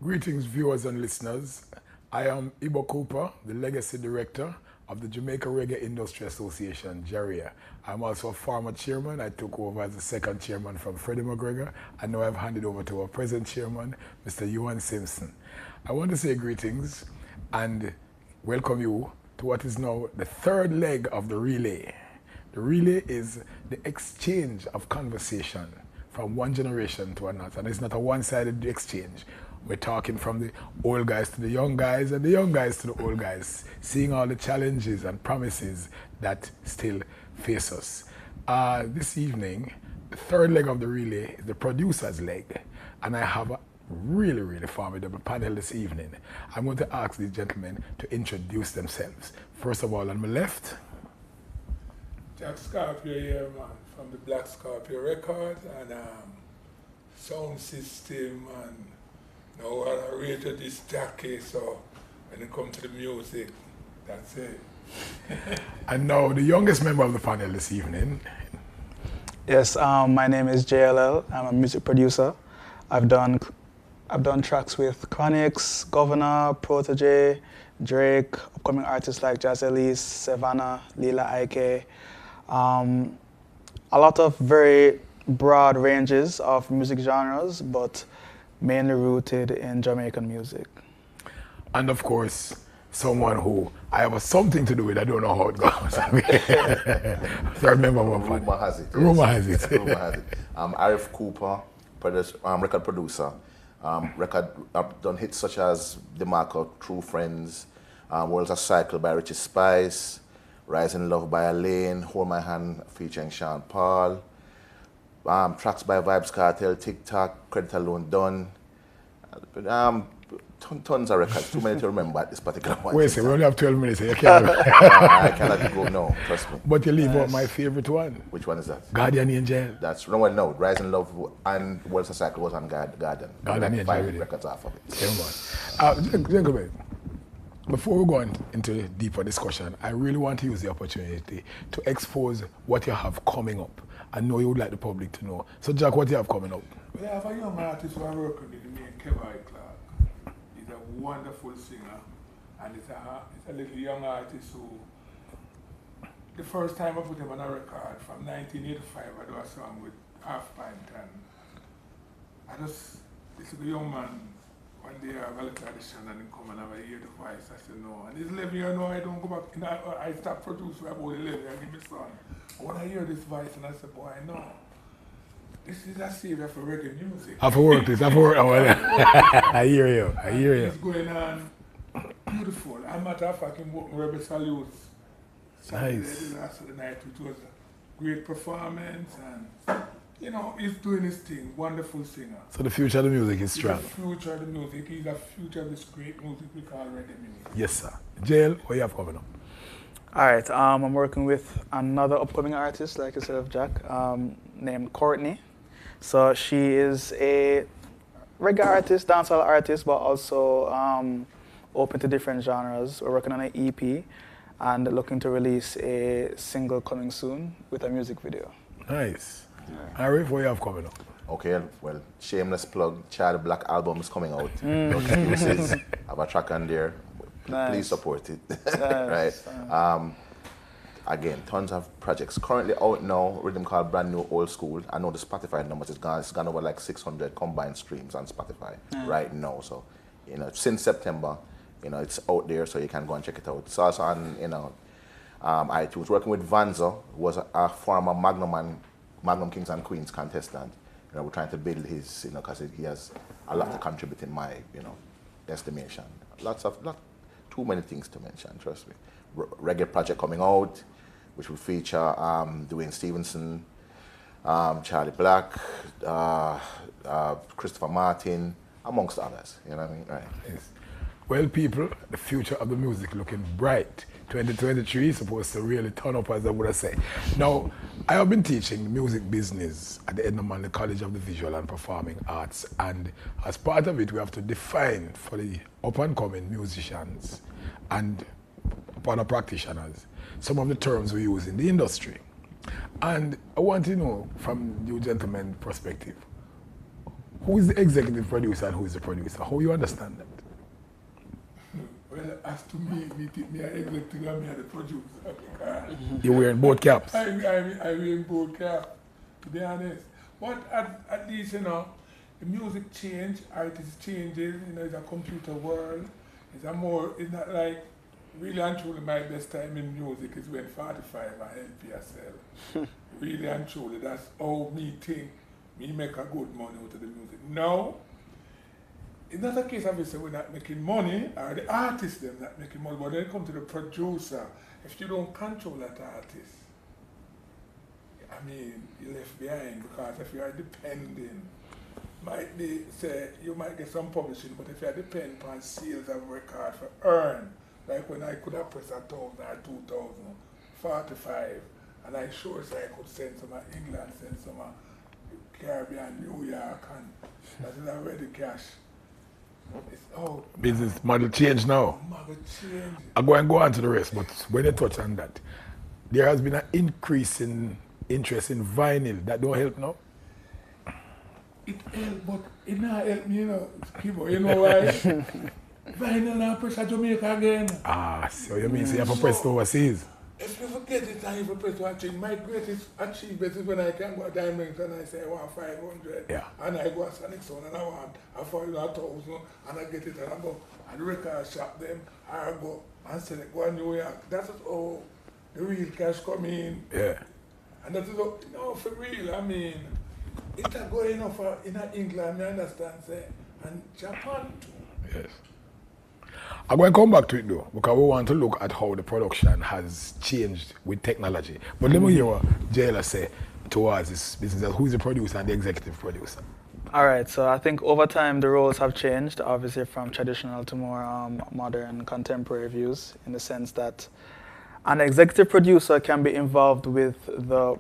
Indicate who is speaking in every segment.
Speaker 1: Greetings, viewers and listeners. I am Ibo Cooper, the Legacy Director of the Jamaica Reggae Industry Association, JARIA. I'm also a former chairman. I took over as the second chairman from Freddie McGregor, and now I've handed over to our present chairman, Mr. Ewan Simpson. I want to say greetings and welcome you to what is now the third leg of the relay. The relay is the exchange of conversation from one generation to another, and it's not a one-sided exchange. We're talking from the old guys to the young guys and the young guys to the old guys, seeing all the challenges and promises that still face us. This evening, the third leg of the relay is the producer's leg, and I have a really formidable panel this evening. I'm going to ask these gentlemen to introduce themselves. First of all, on my left,
Speaker 2: Jack Scorpio here, man, from the Black Scorpio Records and sound system, and now I rated this Jackie, so when it comes to the music, that's it.
Speaker 1: And now the youngest member of the panel this evening.
Speaker 3: Yes, my name is JLL. I'm a music producer. I've done tracks with Chronix, Governor, Protege, Drake, upcoming artists like Jazz Elise, Savannah, Lila Ike. A lot of very broad ranges of music genres, but mainly rooted in Jamaican music.
Speaker 1: And of course, someone who I have something to do with, I don't know how it goes. So I remember one part.
Speaker 4: Rumor has it.
Speaker 1: Rumor has it.
Speaker 4: Rumor has it. Arif Cooper, record producer. I've done hits such as DeMarco, True Friends, World's a Cycle by Richie Spice, Rise in Love by Elaine, Hold My Hand featuring Sean Paul, tracks by Vibes Cartel, TikTok, Credit Alone Done, tons of records, too many to remember at this particular point.
Speaker 1: Wait a second, we only have 12 minutes, so you can't.
Speaker 4: I cannot go, no, trust me.
Speaker 1: But you leave out my favorite one.
Speaker 4: Which one is that?
Speaker 1: Guardian Angel.
Speaker 4: That's no, Rise in Love and World's a Cycle was on Guardian.
Speaker 1: Guardian Angel.
Speaker 4: 5 records off of it.
Speaker 1: Gentlemen, before we go on into deeper discussion, I really want to use the opportunity to expose what you have coming up. I know you would like the public to know. So Jack, what do you have coming up?
Speaker 2: We have a young artist who I work with, named Kevin Clark. He's a wonderful singer, and it's a little young artist who, the first time I put him on a record, from 1985, I do a song with Half Pint, and this is a young man. One day I have a little audition and he come and have a hear the voice. I said, no. And he's 11 years now, I don't go back. I start producing about 11 and give me son. When I hear this voice, and I said, boy, no. This is a savior for reggae music.
Speaker 1: I've worked this, I hear you.
Speaker 2: It's going on beautiful. I'm matter of fact, I'm working Rebel Salutes.
Speaker 1: Nice.
Speaker 2: Last night, which was a great performance, and you know, he's doing his thing, wonderful singer.
Speaker 1: So the future of the music is strong.
Speaker 2: He's the future of the music, he's the future of this great music we call reggae music.
Speaker 1: Yes, sir. Jail, what you have coming up?
Speaker 3: All right, I'm working with another upcoming artist, like you said, of Jack, named Courtney. So she is a reggae artist, dancehall artist, but also open to different genres. We're working on an EP and looking to release a single coming soon with a music video.
Speaker 1: Nice. Arif, what you have coming up?
Speaker 4: Okay, well, shameless plug, Child Black album is coming out. No excuses. I have a track on there.
Speaker 3: Nice.
Speaker 4: Please support it. Right. Again, tons of projects. Currently out now, rhythm called Brand New Old School. I know the Spotify numbers is gone. It's gone over like 600 combined streams on Spotify right now. So, you know, since September, you know, it's out there, so you can go and check it out. It's also on, you know, iTunes. Working with Vanzo, who was a former Magnum Kings and Queens contestant. You know, we're trying to build his, you know, because he has a lot to contribute in my, you know, estimation. Too many things to mention, trust me. Reggae project coming out, which will feature Dwayne Stevenson, Charlie Black, Christopher Martin, amongst others. You know what I mean? Right.
Speaker 1: Yes. Well, people, the future of the music looking bright. 2023 is supposed to really turn up, as I would have said. Now, I have been teaching music business at the Edmund College of the Visual and Performing Arts, and as part of it, we have to define for the up-and-coming musicians and other practitioners some of the terms we use in the industry. And I want to know, from you gentlemen's perspective, Who is the executive producer and who is the producer? How you understand that?
Speaker 2: Well, as to me an executive and me are the producer.
Speaker 1: You're wearing both caps.
Speaker 2: I wear both caps, to be honest. But at least, you know, the music change, artists changes, you know, it's a computer world. It's not like, really and truly my best time in music is when 45 I help yourself. Really and truly, that's how me think, me make a good money out of the music. Now, it's not a case of say we're not making money, or the artists them not making money, but when it comes to the producer, if you don't control that artist, I mean, you're left behind, because if you are depending, might be, say, you might get some publishing, but if you are dependent on sales of record for earn, like when I could have pressed 1,000 or 2,000, 45, and I sure say I could send some of England, send some of Caribbean, New York, and that is already cash. It's out.
Speaker 1: Business model change now.
Speaker 2: Model change.
Speaker 1: I'm going to go on to the rest, but when you touch on that, there has been an increase in interest in vinyl. That don't help now?
Speaker 2: It helps, but it not help me, you know, Kibo. You know why? Vinyl now press Jamaica again.
Speaker 1: Ah, so you mean you have to press overseas?
Speaker 2: If you forget it and you press one thing, my greatest achievement is when I can go to Diamonds and I say I want 500.
Speaker 1: Yeah.
Speaker 2: And I go to Sonic Sound and I want a 1,000 and I get it and I go and the record shop them, I go and sell it, go to New York. That's how the real cash come in.
Speaker 1: Yeah.
Speaker 2: And that is how, you know, for real, I mean, it's a going on for in England, you understand, say, and Japan too.
Speaker 1: Yes. I'm going to come back to it though, because we want to look at how the production has changed with technology. But let me hear what Jayla say towards this business. Who's the producer and the executive producer?
Speaker 3: All right, so I think over time the roles have changed, obviously from traditional to more modern contemporary views, in the sense that an executive producer can be involved with the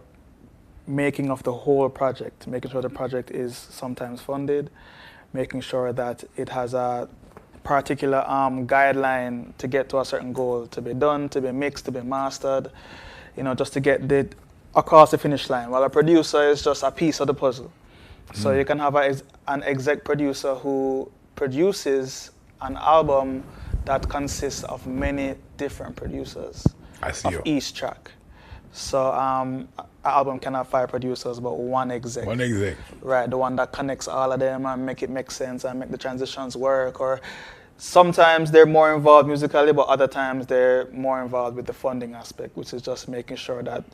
Speaker 3: making of the whole project, making sure the project is sometimes funded, making sure that it has a particular guideline to get to a certain goal, to be done, to be mixed, to be mastered, you know, just to get it across the finish line. While a producer is just a piece of the puzzle. So you can have an exec producer who produces an album that consists of many different producers of each track. So an album can have 5 producers, but one exec.
Speaker 1: One exec.
Speaker 3: Right, the one that connects all of them and make it make sense and make the transitions work. Or sometimes they're more involved musically, but other times they're more involved with the funding aspect, which is just making sure that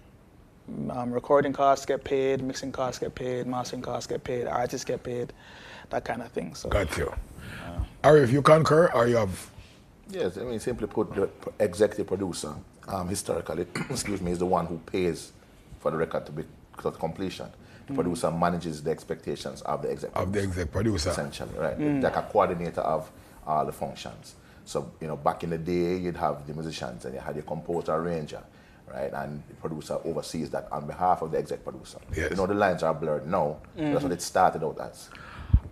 Speaker 3: recording costs get paid, mixing costs get paid, mastering costs get paid, artists get paid, that kind of thing. So,
Speaker 1: got you. Arif, you concur or you have?
Speaker 4: Yes, I mean, simply put, the executive producer, historically, excuse me, is the one who pays for the record to be to completion. The producer manages the expectations of the exec
Speaker 1: producer.
Speaker 4: Essentially, right? Like a coordinator of all the functions. So, you know, back in the day, you'd have the musicians and you had your composer, arranger, right? And the producer oversees that on behalf of the exec producer.
Speaker 1: Yes.
Speaker 4: You know, the lines are blurred now. That's what it started out as.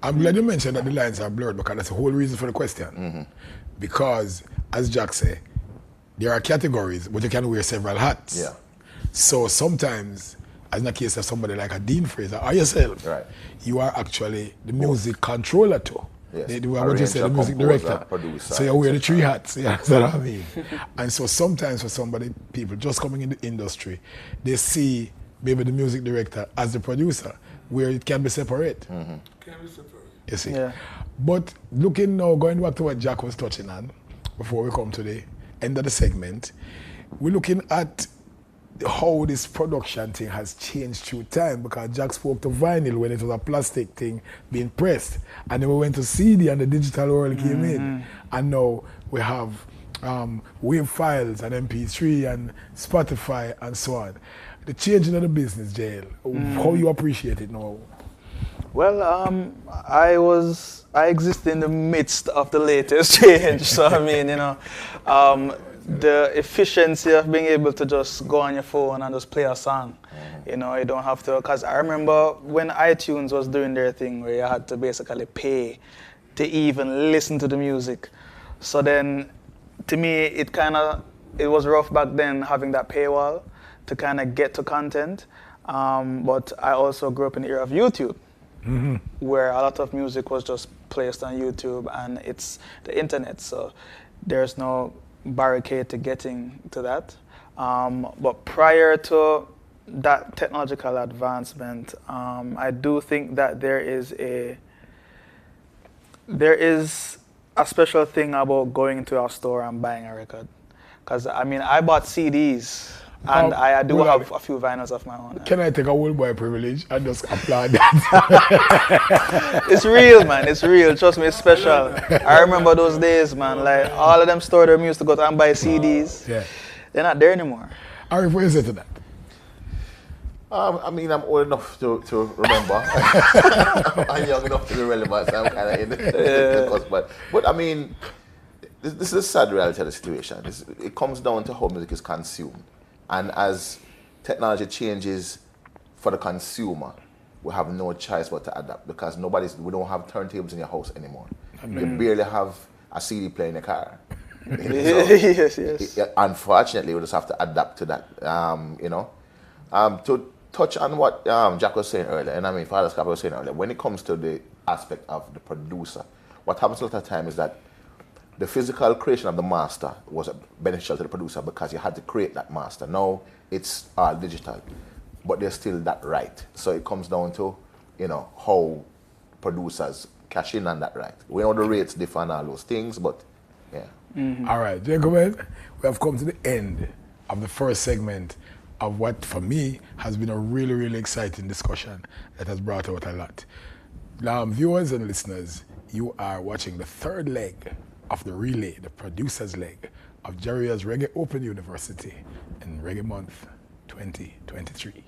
Speaker 1: I'm glad you mentioned that the lines are blurred, because that's the whole reason for the question. Because, as Jack said, there are categories, but you can wear several hats.
Speaker 4: Yeah.
Speaker 1: So sometimes, as in the case of somebody like a Dean Fraser or yourself,
Speaker 4: right,
Speaker 1: you are actually the music controller too.
Speaker 4: Yes.
Speaker 1: What you say, the music director.
Speaker 4: Producer,
Speaker 1: so you wear the 3 hats, you understand what I mean? And so sometimes for people just coming in the industry, they see maybe the music director as the producer, where it can be separate.
Speaker 2: Can be separate.
Speaker 1: You see?
Speaker 3: yeah.
Speaker 1: But looking now, going back to what Jack was touching on, before we come to the end of the segment, we're looking at how this production thing has changed through time, because Jack spoke to vinyl when it was a plastic thing being pressed, and then we went to CD and the digital world came in, and now we have wave files and MP3 and Spotify and so on. The changing of the business, Jail, how you appreciate it now?
Speaker 3: Well, I exist in the midst of the latest change, so I mean, you know, the efficiency of being able to just go on your phone and just play a song, you know, you don't have to, because I remember when iTunes was doing their thing where you had to basically pay to even listen to the music. So then, to me, it was rough back then having that paywall to kind of get to content, but I also grew up in the era of YouTube. where a lot of music was just placed on YouTube, and it's the internet, so there's no barricade to getting to that. But prior to that technological advancement, I do think that there is a special thing about going into a store and buying a record. Because, I mean, I bought CDs, and I do have a few vinyls of my own.
Speaker 1: Can I take a old boy privilege and just applaud that?
Speaker 3: It's real, man. It's real. Trust me, it's special. I remember those days, man. Like, all of them stores that we used to go to and buy CDs, they're not there anymore.
Speaker 1: Arif, what is it to that?
Speaker 4: I mean, I'm old enough to remember. I'm young enough to be relevant, so I'm kind of in the cusp. But I mean, this is a sad reality of the situation. It comes down to how music is consumed. And as technology changes for the consumer, we have no choice but to adapt, because we don't have turntables in your house anymore. You barely have a CD player in your car.
Speaker 3: Yes.
Speaker 4: Unfortunately, we just have to adapt to that, To touch on what Jack was saying earlier, and I mean Father Scott was saying earlier, when it comes to the aspect of the producer, what happens a lot of time is that the physical creation of the master was beneficial to the producer because you had to create that master. Now it's all digital, but there's still that right. So it comes down to, how producers cash in on that right. We know the rates differ and all those things, but yeah.
Speaker 1: All right, gentlemen, we have come to the end of the first segment of what, for me, has been a really, really exciting discussion that has brought out a lot. Now, viewers and listeners, you are watching the third leg of the relay, the producer's leg of Jaria's Reggae Open University in Reggae Month 2023.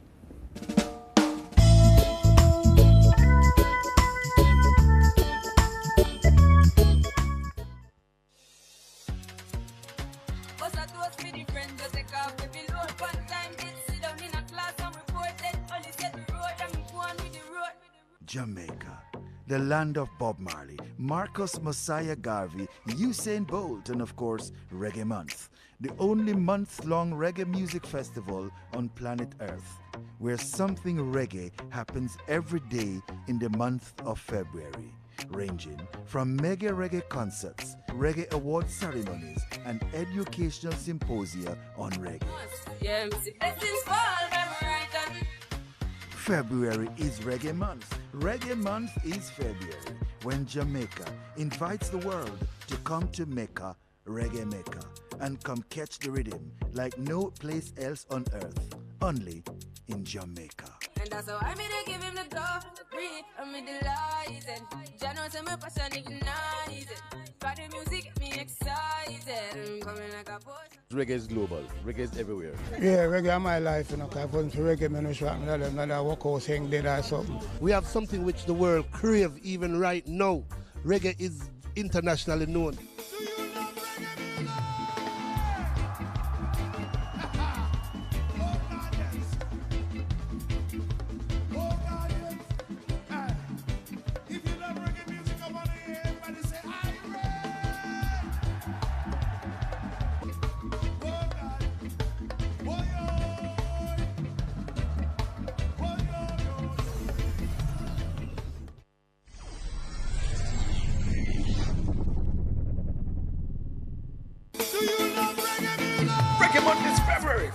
Speaker 5: Jamaica, the land of Bob Marley, Marcus Messiah Garvey, Usain Bolt, and of course, Reggae Month, the only month-long reggae music festival on planet Earth, where something reggae happens every day in the month of February, ranging from mega reggae concerts, reggae award ceremonies, and educational symposia on reggae. February is Reggae Month. Reggae Month is February, when Jamaica invites the world to come to Mecca, Reggae Mecca, and come catch the rhythm like no place else on earth, only in Jamaica.
Speaker 6: And that's how I made to give him the door, breathe, I'm in the lies, and Jano say my passion ignites it. For the music get me excited, I'm coming like a boss.
Speaker 7: Reggae is global, reggae is everywhere.
Speaker 8: Yeah, reggae is my life, I've gone to reggae, I walk out saying dead or something.
Speaker 9: We have something which the world crave even right now. Reggae is internationally known.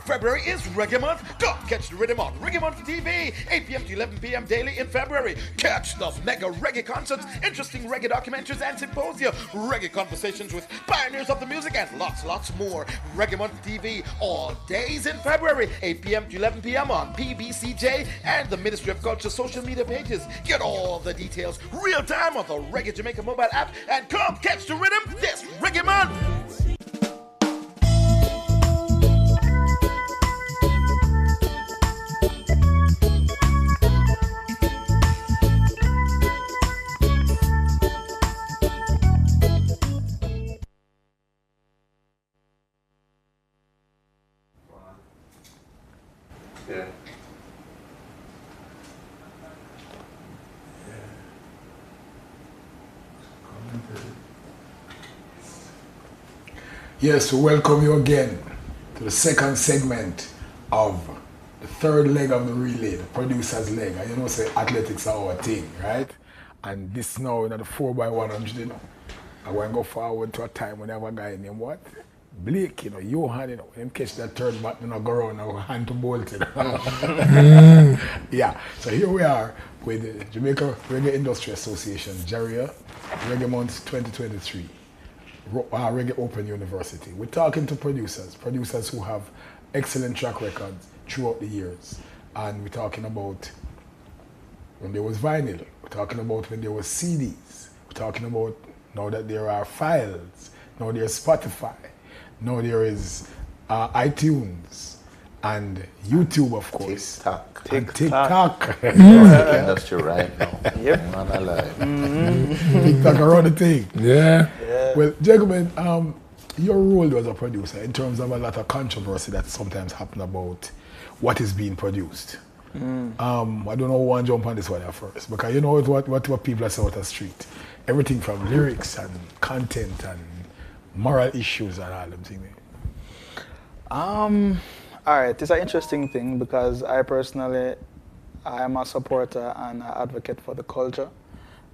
Speaker 10: February is Reggae Month. Go catch the rhythm on Reggae Month TV, 8 p.m. to 11 p.m. daily in February. Catch the mega reggae concerts, interesting reggae documentaries and symposia, reggae conversations with pioneers of the music, and lots more. Reggae Month TV all days in February, 8 p.m. to 11 p.m. on PBCJ and the Ministry of Culture social media pages. Get all the details real time on the Reggae Jamaica mobile app, and come catch the rhythm this Reggae Month.
Speaker 1: Yes, to welcome you again to the second segment of the third leg of the relay, the producer's leg. And you know, say athletics are our thing, right? And this now, you know, the 4x100, you know, I want to go forward to a time when I have a guy named what? Blake, you know, Johan, you know, when him catch that third back, you know, go around and hand to bolt, you know. Yeah, so here we are with the Jamaica Reggae Industry Association, JARIA, Reggae Month 2023, Reggae Open University. We're talking to producers who have excellent track records throughout the years. And we're talking about when there was vinyl, we're talking about when there was CDs, we're talking about now that there are files, now there's Spotify, now there is iTunes and YouTube, of course. TikTok.
Speaker 4: Industry right now.
Speaker 3: Yep.
Speaker 4: Man alive.
Speaker 1: TikTok around the thing.
Speaker 2: Yeah.
Speaker 1: Well, gentlemen, your role as a producer in terms of a lot of controversy that sometimes happen about what is being produced. I don't know who want to jump on this one at first, because you know what people are saying out the street. Everything from lyrics and content and moral issues and all them things.
Speaker 3: All right, it's an interesting thing because I am a supporter and an advocate for the culture,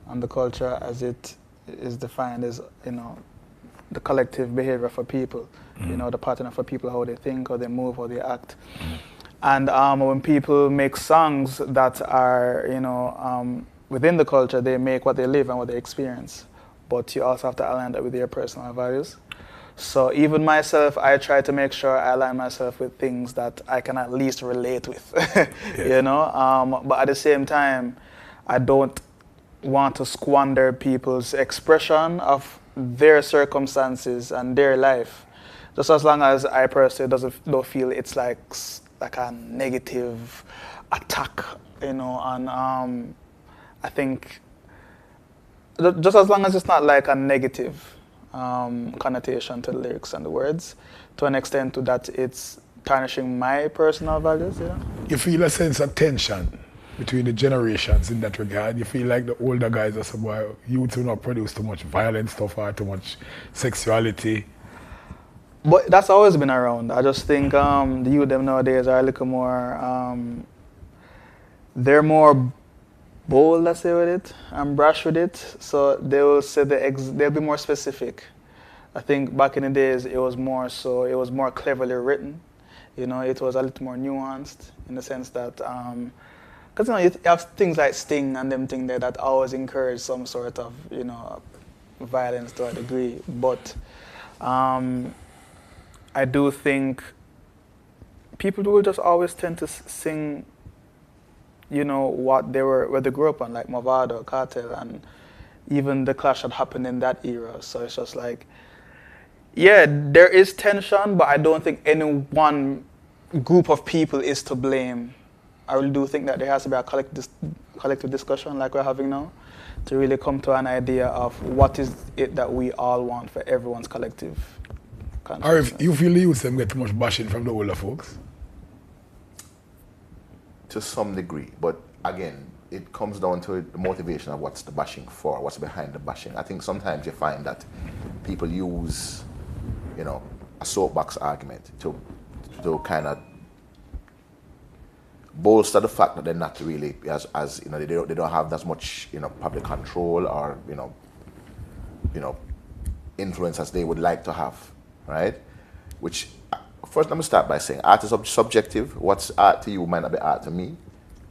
Speaker 3: and the culture as it is defined as, you know, the collective behavior for people, you know, the pattern for people, how they think, how they move, how they act. And when people make songs that are, you know, within the culture, they make what they live and what they experience. But you also have to align that with your personal values. So even myself, I try to make sure I align myself with things that I can at least relate with, you know. But at the same time, I don't want to squander people's expression of their circumstances and their life, just as long as I personally don't feel it's like a negative attack, you know. And I think just as long as it's not like a negative connotation to the lyrics and the words, to an extent to that it's tarnishing my personal values. Yeah.
Speaker 1: You feel a sense of tension between the generations in that regard? You feel like the older guys are some youth will not produce too much violent stuff or too much sexuality?
Speaker 3: But that's always been around. I just think the youth them nowadays are a little more, they're more bold, let's say, with it, and brash with it. So they will say they'll be more specific. I think back in the days it was more cleverly written. You know, it was a little more nuanced in the sense that, because you know, you have things like Sting and them things there that always encourage some sort of, you know, violence to a degree. But I do think people will just always tend to sing, you know, where they grew up on, like Movado, Cartel, and even the clash that happened in that era. So it's just like, yeah, there is tension, but I don't think any one group of people is to blame. I really do think that there has to be a collective discussion like we're having now to really come to an idea of what is it that we all want for everyone's collective consciousness.
Speaker 1: Or if you feel the youth them get too much bashing from the older folks?
Speaker 4: To some degree, but again, it comes down to the motivation of what's the bashing for, what's behind the bashing. I think sometimes you find that people use, you know, a soapbox argument to kind of bolster the fact that they're not really as you know, they don't have that much, you know, public control or you know influence as they would like to have, right? Which first, let me start by saying art is subjective. What's art to you might not be art to me,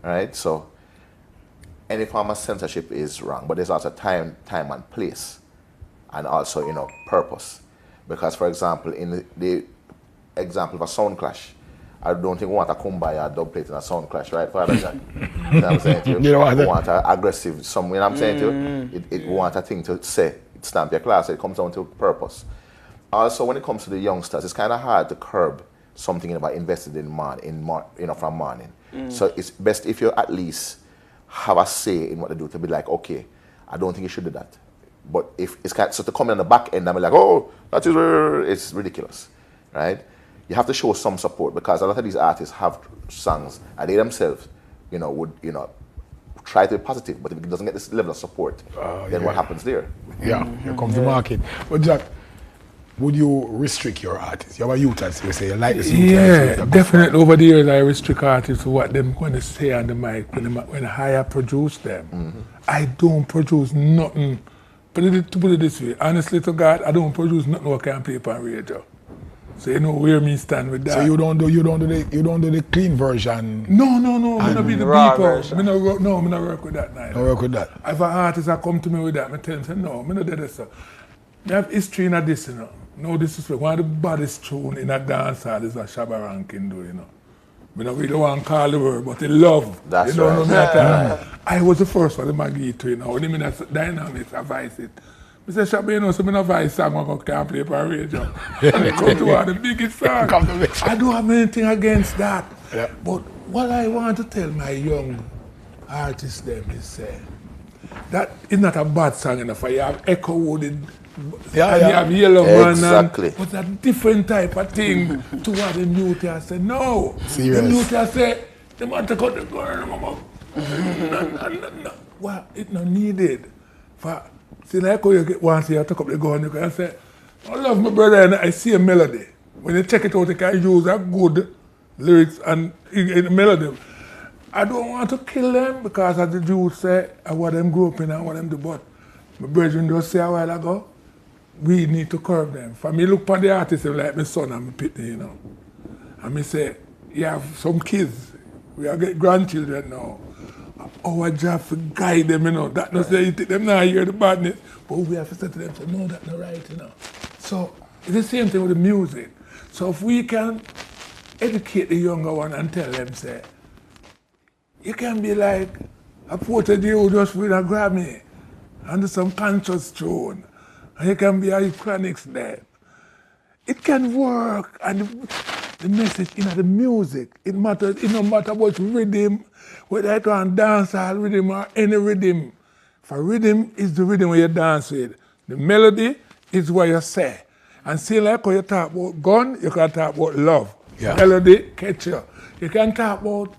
Speaker 4: right? So any form of censorship is wrong, but there's also time and place, and also, you know, purpose. Because, for example, in the example of a sound clash, I don't think we want a kumbaya dub plate in a sound clash, right, Father Jack? You know what I'm saying to you?
Speaker 1: You know
Speaker 4: we want an aggressive, you know what I'm saying to you? We want a thing to say, stamp your class, so it comes down to purpose. Also, when it comes to the youngsters, it's kind of hard to curb something about invested in from morning. So it's best if you at least have a say in what they do, to be like, okay, I don't think you should do that. But if it's kind of, so to come in on the back end and be like, oh, that is, it's ridiculous, right? You have to show some support, because a lot of these artists have songs and they themselves, you know, would, you know, try to be positive, but if it doesn't get this level of support, then what happens there?
Speaker 1: Yeah, here comes the market. But Jack, would you restrict your artists? You have a youth artist, you say you like this youth
Speaker 2: Yeah, definitely. Over the years, I restrict artists to what them going to say on the mic when I produce them. I don't produce nothing. To put it this way, honestly to God, I don't produce nothing what can play on radio. So you know where me stand with that.
Speaker 1: So you don't do the clean version.
Speaker 2: No. I don't be the
Speaker 3: raw
Speaker 2: people.
Speaker 3: version.
Speaker 2: I don't work with that now.
Speaker 1: I work with that.
Speaker 2: If an artist come to me with that, I tell him, say, no, I don't do this. I have history in this, you know. No disrespect. One of the baddest tune in a dance hall is what Shabba Rankin do, you know. I don't really want to call the word, but they love.
Speaker 4: That's
Speaker 2: you know,
Speaker 4: right.
Speaker 2: No matter. I was the first one to give to, you know. When I mean dynamics, I voice it. I say, Shabba, you know, so I don't voice song I can't play on radio. And they come to one of the biggest songs. I don't have anything against that.
Speaker 1: Yeah.
Speaker 2: But what I want to tell my young artists them is that is not a bad song enough. You have Echo Wooded, you have Yellow Man,
Speaker 4: Exactly.
Speaker 2: but a different type of thing to what the youth have said. No.
Speaker 1: Serious.
Speaker 2: The youth have said, they want to cut the girl. No. Well, it's not needed. See, like you get once you take up the gun, you can say, I love my brother and I see a melody. When you check it out, you can use a good lyrics and in a melody. I don't want to kill them because as the Jews say, I want them grow up in and what them do, but my brethren just say a while ago, we need to curb them. For me, look at the artists like my son and my pitney, you know. And me say, you have some kids, we are getting grandchildren now. Our job to guide them, you know. That not say them not hear the badness, but we have to say to them, say, no, that's not right, you know. So it's the same thing with the music. So if we can educate the younger one and tell them, say, you can be like a portrait who just win a Grammy and do some conscious tune, and you can be a Chronics there. It can work, and the message in the music, it matters. It no matter what rhythm, whether it's on dancehall rhythm or any rhythm. For rhythm is the rhythm where you dance with. The melody is what you say. And see, like when you talk about gun, you can talk about love.
Speaker 1: Yeah.
Speaker 2: Melody, catch you. You can talk about,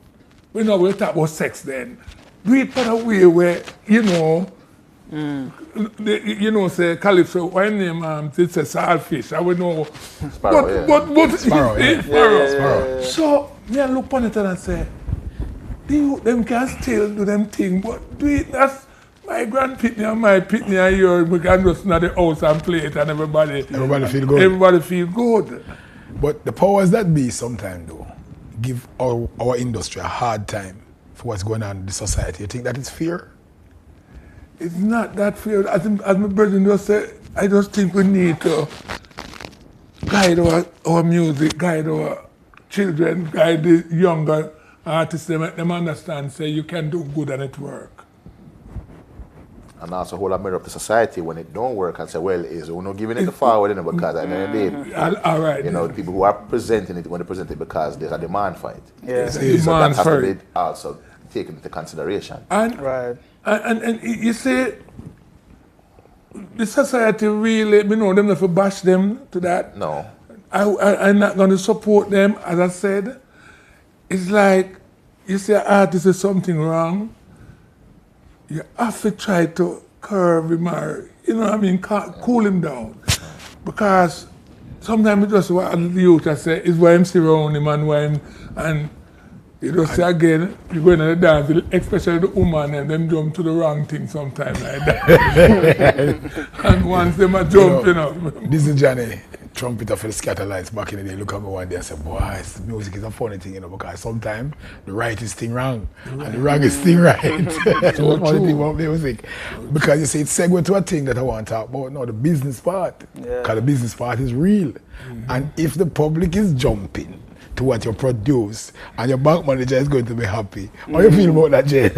Speaker 2: we'll talk about sex then. Do it in a way where, you know, you know, say Calypso, when name it's a saltfish, I would know.
Speaker 4: Sparrow,
Speaker 2: but
Speaker 1: Sparrow, yeah.
Speaker 2: Sparrow. So me look upon it and say, them can still do them thing, but do it. That's my grand pitney and my pitney and yours. We can just in the house and play it, and everybody
Speaker 1: feel good.
Speaker 2: Everybody feel good.
Speaker 1: But the powers that be sometimes though give our industry a hard time for what's going on in the society. You think that is fair?
Speaker 2: It's not that fair. As my brother just said, I just think we need to guide our music, guide our children, guide the younger artists, they make them understand, say you can do good and it work.
Speaker 4: And also hold a mirror up to society when it don't work and say, well, we're not giving it the forward, you know, because at the end of the day,
Speaker 2: all right,
Speaker 4: you know, the people who are presenting it, when they present it because there's a demand for it.
Speaker 3: Yeah.
Speaker 4: So that has to be also taken into consideration.
Speaker 2: And,
Speaker 3: right.
Speaker 2: And you see, the society really, you know, them not to bash them to that.
Speaker 4: No.
Speaker 2: I'm not going to support them, as I said. It's like, you say an artist is something wrong, you have to try to curb him or, you know what I mean, cool him down. Because sometimes it's just what the youth I say is why I'm around him and why him, and you just say again, you go in the dance, especially the woman, and them jump to the wrong thing sometimes like that. And once them a jump, you know.
Speaker 1: This is Johnny, trumpeter for the Scatterlights back in the day. Look at me one day and say, boy, music is a funny thing, you know, because sometimes the right is thing wrong and the wrong is thing right. That's the funny thing about music. Because you see, it's segue to a thing that I want to talk about now, the business part. Because the business part is real. And if the public is jumping to what you produce and your bank manager is going to be happy, how do you feel about that, Jay?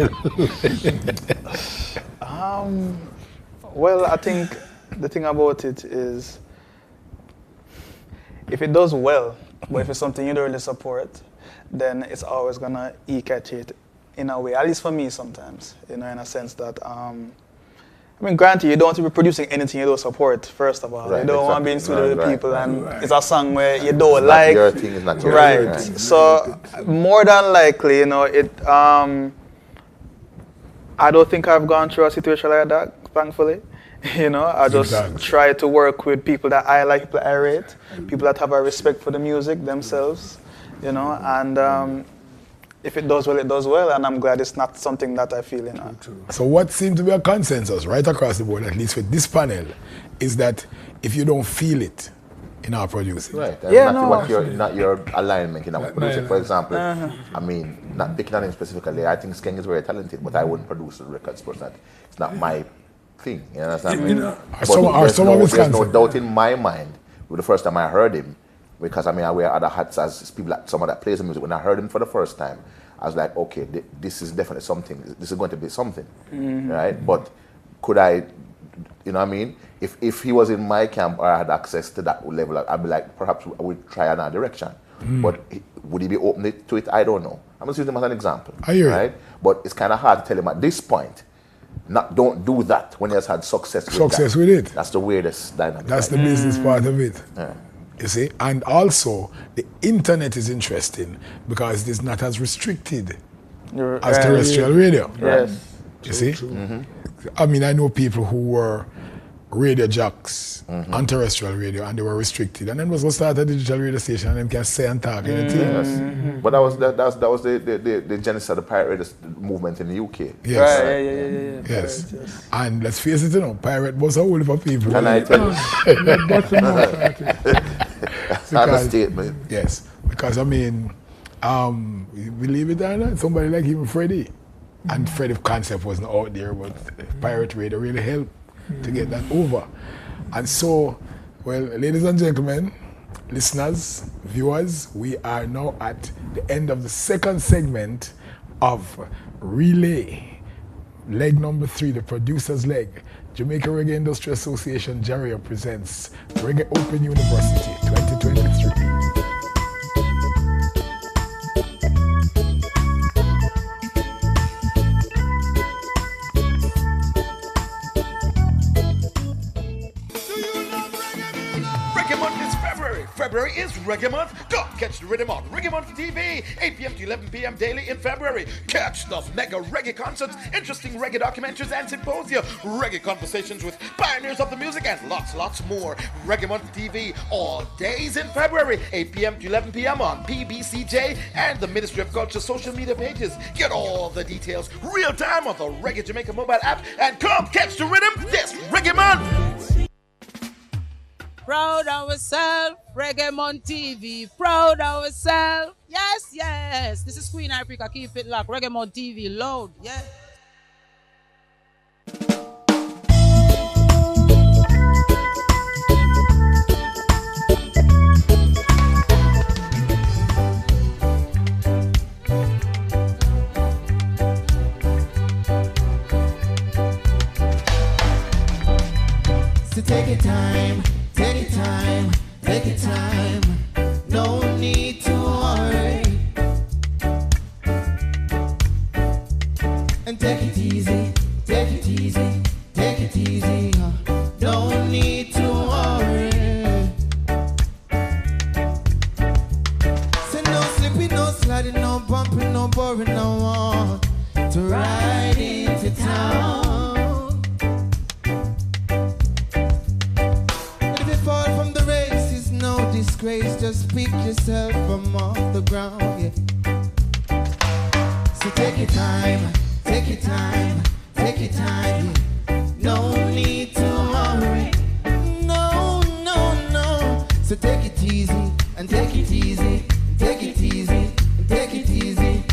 Speaker 3: Well, I think the thing about it is, if it does well, but if it's something you don't really support, then it's always gonna eke at it in a way, at least for me sometimes, you know, in a sense that, I mean, granted, you don't want to be producing anything you don't support, first of all. Right, you don't want to be in studio with people and it's a song where you don't like.
Speaker 4: Your thing is not your
Speaker 3: right.
Speaker 4: thing.
Speaker 3: So, more than likely, you know, I don't think I've gone through a situation like that, thankfully. You know, I just try to work with people that I like, people I rate, people that have a respect for the music themselves, you know, and if it does well, it does well, and I'm glad it's not something that I feel, you know.
Speaker 1: So what seems to be a consensus right across the board, at least with this panel, is that if you don't feel it, in our producing.
Speaker 4: Right. Yeah, not your alignment in our producing. For example, I mean, not picking on him specifically, I think Xchange is very talented, but I wouldn't produce the records for that. It's not my thing. You understand? There's no doubt in my mind with the first time I heard him, because I mean I wear other hats as people like someone that plays the music. When I heard him for the first time, I was like, okay, this is definitely something. This is going to be something, right? But could I, you know what I mean? If he was in my camp or I had access to that level, I'd be like, perhaps I would try another direction. But would he be open to it? I don't know. I'm just using him as an example.
Speaker 1: I hear
Speaker 4: right? But it's kind of hard to tell him at this point, don't do that when he has had success with
Speaker 1: it.
Speaker 4: That's the weirdest dynamic.
Speaker 1: That's the business part of it. Yeah. You see? And also, the internet is interesting because it is not as restricted as terrestrial radio.
Speaker 3: Yes.
Speaker 1: You see? I mean, I know people who were radio jocks on terrestrial radio and they were restricted, and then was going to start a digital radio station and them can say and talk anything.
Speaker 4: Yes. But that was the genesis of the pirate radio movement in the UK.
Speaker 1: Yes.
Speaker 3: Right.
Speaker 1: Yes. And let's face it, you know, pirate was a whole heap of people.
Speaker 4: Can I tell you? That's not a statement.
Speaker 1: Yes. Because I mean, believe it or not, somebody like even Freddie. And Freddie's concept wasn't out there, but pirate radio really helped to get that over. And so, well, ladies and gentlemen, listeners, viewers, we are now at the end of the second segment of Relay, leg number 3, the producer's leg. Jamaica Reggae Industry Association, Jaria, presents Reggae Open University 2023.
Speaker 10: February is Reggae Month. Go catch the rhythm on Reggae Month TV, 8 p.m. to 11 p.m. daily in February. Catch the mega reggae concerts, interesting reggae documentaries and symposia, reggae conversations with pioneers of the music, and lots more. Reggae Month TV all days in February, 8 p.m. to 11 p.m. on PBCJ and the Ministry of Culture social media pages. Get all the details real time on the Reggae Jamaica mobile app, and come catch the rhythm this Reggae Month.
Speaker 11: Proud of ourselves, Reggae Month TV. Proud of ourselves. Yes. This is Queen Africa. Keep it locked. Reggae Month TV. Load. Yeah.
Speaker 12: So take your time. Take your time, no need to worry. And take it easy, no need to worry. So no slipping, no sliding, no bumping, no boring, no one to ride into town. Disgrace, just pick yourself from off the ground, yeah. So take your time, yeah. No need to worry, no. So take it easy, and take it easy, and take it easy, and take it easy.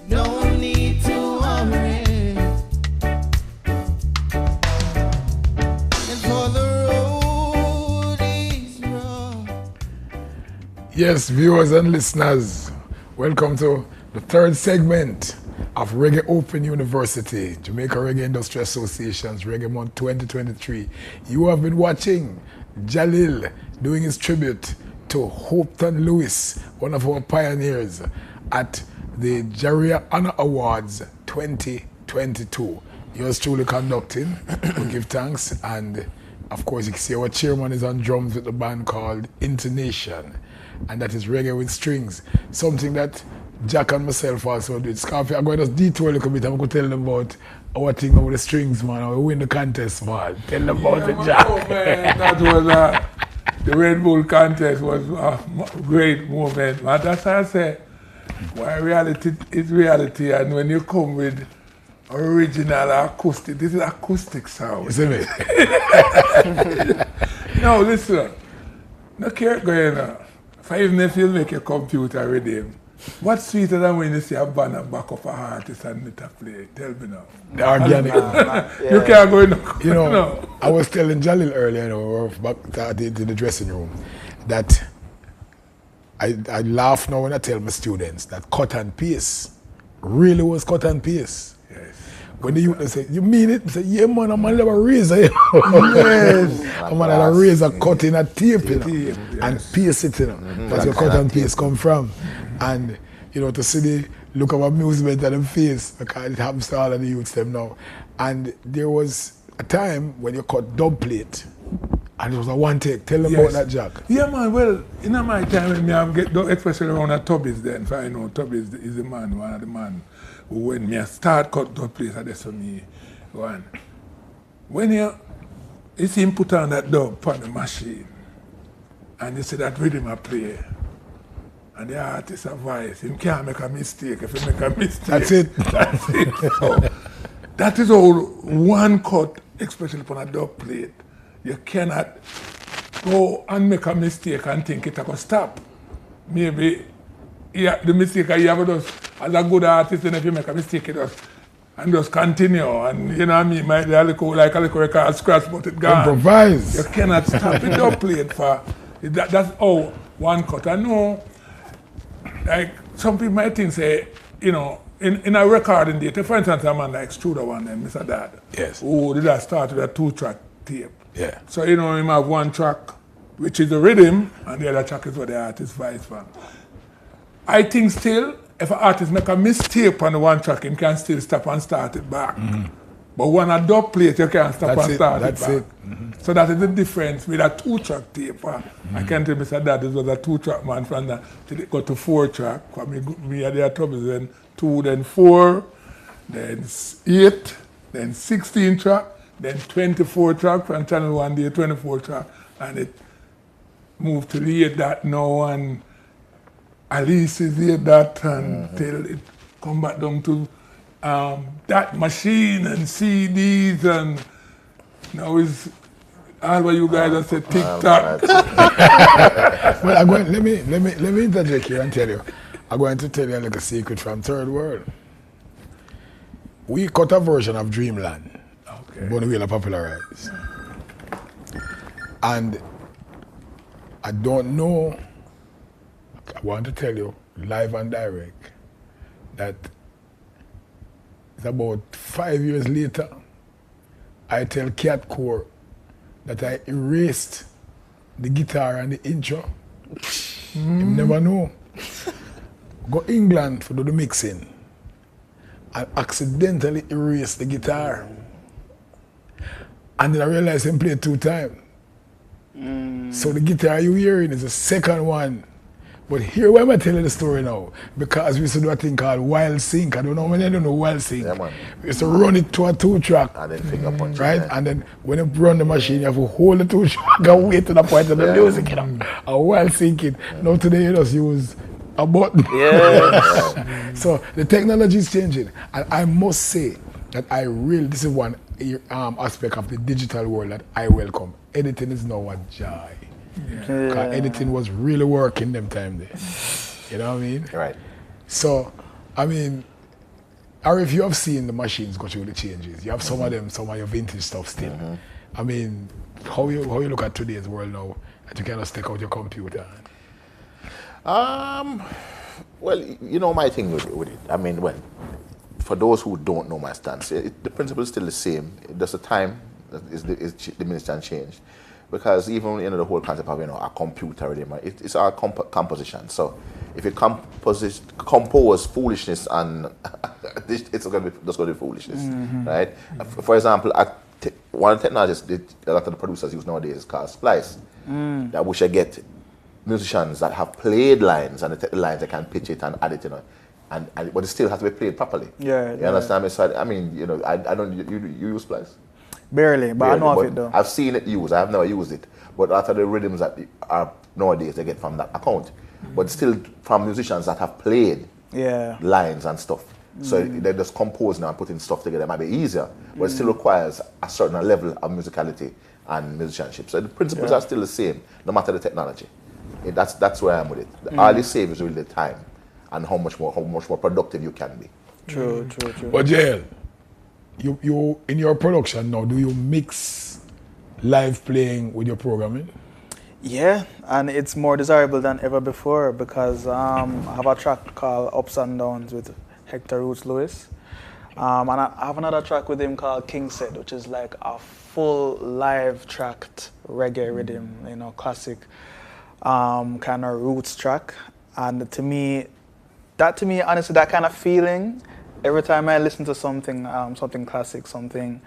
Speaker 12: No need to worry. And for the
Speaker 1: Yes, viewers and listeners, welcome to the third segment of Reggae Open University, Jamaica Reggae Industry Association's Reggae Month 2023. You have been watching Jalil doing his tribute to Hopeton Lewis, one of our pioneers, at the Jaria Honor Awards 2022. Yours truly conducting. We give thanks, and of course you can see our chairman is on drums with a band called Intonation. And that is reggae with strings, something that Jack and myself also do it. Scarfy, I'm going to just detour a little bit. I'm going to tell them about our thing over the strings, man. How we win the contest, man. Tell them about it, Jack.
Speaker 2: Oh, man, that was the Red Bull contest was a great moment, man. That's how I say, why reality is reality, and when you come with original acoustic, this is acoustic sound.
Speaker 1: You see me?
Speaker 2: No, listen. No care going on. Even if you make a computer rhythm, what's sweeter than when you see a band and back up a artist and it a play? Tell me now.
Speaker 1: The organic.
Speaker 2: You can't go in.
Speaker 1: You know, I was telling Jalil earlier, you know, we were back in the dressing room, that I laugh now when I tell my students that cut and paste really was cut and paste.
Speaker 2: Yes.
Speaker 1: When the youth say, you mean it? I say, yeah, man, I'm a razor. You know? Yes. I'm a razor cutting a tape, you know, and paste it, you know. That's where cut and paste come from. And, you know, to see the look of amusement on them face, because it happens to all of the youths them now. And there was a time when you cut dub plate, and it was a one take. Tell them about that, Jack.
Speaker 2: Yeah, man, well, in my time when I get, especially around at Tubby's then, for I know Tubby's is the man, one of the man who when me start cut dub plate, that's for me one. When you see him put on that dub on the machine, and you see that rhythm I play, and the artist a voice, him can't make a mistake. If he make a mistake,
Speaker 1: that's it.
Speaker 2: That's it. So, that is all one cut, especially upon a dub plate. You cannot go and make a mistake and think it's going to stop. Maybe the mistake you have to do, as a good artist, and if you make a mistake, it does, and just continue. And you know what I mean? Might be like a little record scratch, but it gone.
Speaker 1: Improvise.
Speaker 2: You cannot stop it dub plate for. That's all one cut. I know. Like, some people might think, say, you know, in a recording date, for instance, a man like Struder one and Mr. Dad.
Speaker 1: Yes.
Speaker 2: Who did I start with a 2-track tape?
Speaker 1: Yeah.
Speaker 2: So, you know, him have one track, which is the rhythm, and the other track is what the artist vice from. I think still, if an artist make a mistake on the one track, he can still stop and start it back. Mm-hmm. But when a dub plate, you can't stop and start it back. Mm-hmm. So that is the difference with a 2-track tape. I can't tell Mr. Dad this was a 2-track man from that till it got to 4-track. For me had their troubles, then 2, then 4, then 8, then 16-track, then 24-track from Channel 1 day, 24-track, and it moved to the 8 that now, and Alice is 8 that, and till it come back down to that machine and CDs, and now it's all what you guys have said TikTok.
Speaker 1: Well, let me interject here and tell you. I'm going to tell you like a secret from Third World. We cut a version of Dreamland. Okay. Bonavilla popularized. And I don't know, I want to tell you, live and direct, that it's about 5 years later, I tell Cat Core that I erased the guitar and the intro. You never know. Go England to do the mixing and accidentally erase the guitar. And then I realized him played 2 times. So the guitar you hearing is the second one. But here, why am I telling the story now? Because we used to do a thing called wild sync. I don't know when I don't know wild sync. Yeah, man. We used to run it to a 2-track.
Speaker 4: And then finger punch.
Speaker 1: Right? And then when you run the machine, you have to hold the 2-track and wait to the point of the music, you know. And wild sync it. Now today you just use a button. Yeah. So the technology is changing. And I must say that this is one aspect of the digital world that I welcome. Editing is now a joy. Because editing was really working them time there. You know what I mean?
Speaker 4: Right.
Speaker 1: So, I mean, or if you have seen the machines go through the changes, you have some of them, some of your vintage stuff still. I mean, how you look at today's world now, that you can just take out your computer?
Speaker 4: Well, you know my thing with it. I mean, well, for those who don't know my stance, the principle is still the same. There's a time that is diminished and changed. Because even the whole concept of a computer, it's our composition. So if you compose foolishness, and it's going to be foolishness, right? For example, one of the technologies a lot of the producers use nowadays is called splice. That we should get musicians that have played lines and the lines that can pitch it and add it, but it still has to be played properly.
Speaker 3: Yeah.
Speaker 4: You understand me? So I mean, you know, I don't. You use Splice?
Speaker 3: Barely, but I know of it though.
Speaker 4: I've seen it used. I have never used it. But after the rhythms that are nowadays they get from that account, but still from musicians that have played lines and stuff. So they just compose now and putting stuff together. It might be easier, but it still requires a certain level of musicality and musicianship. So the principles are still the same, no matter the technology. That's where I am with it. All you save is really the time and how much more productive you can be.
Speaker 3: True.
Speaker 1: But JL, you in your production now, do you mix live playing with your programming?
Speaker 3: Yeah, and it's more desirable than ever before because I have a track called Ups and Downs with Hector Roots Lewis. And I have another track with him called King Said, which is like a full live tracked reggae rhythm, you know, classic kind of roots track. And to me, honestly, that kind of feeling, every time I listen to something classic, something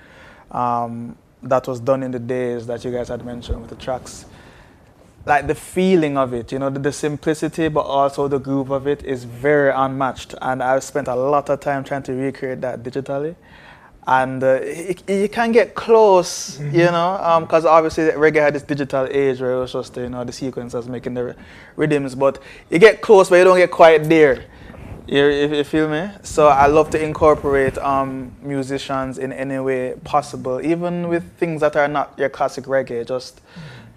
Speaker 3: that was done in the days that you guys had mentioned with the tracks, like the feeling of it, you know, the simplicity, but also the groove of it is very unmatched. And I've spent a lot of time trying to recreate that digitally. And you can get close, you know, because obviously reggae had this digital age where it was just, you know, the sequencers making the rhythms, but you get close, but you don't get quite there. You feel me? So I love to incorporate musicians in any way possible, even with things that are not your classic reggae, just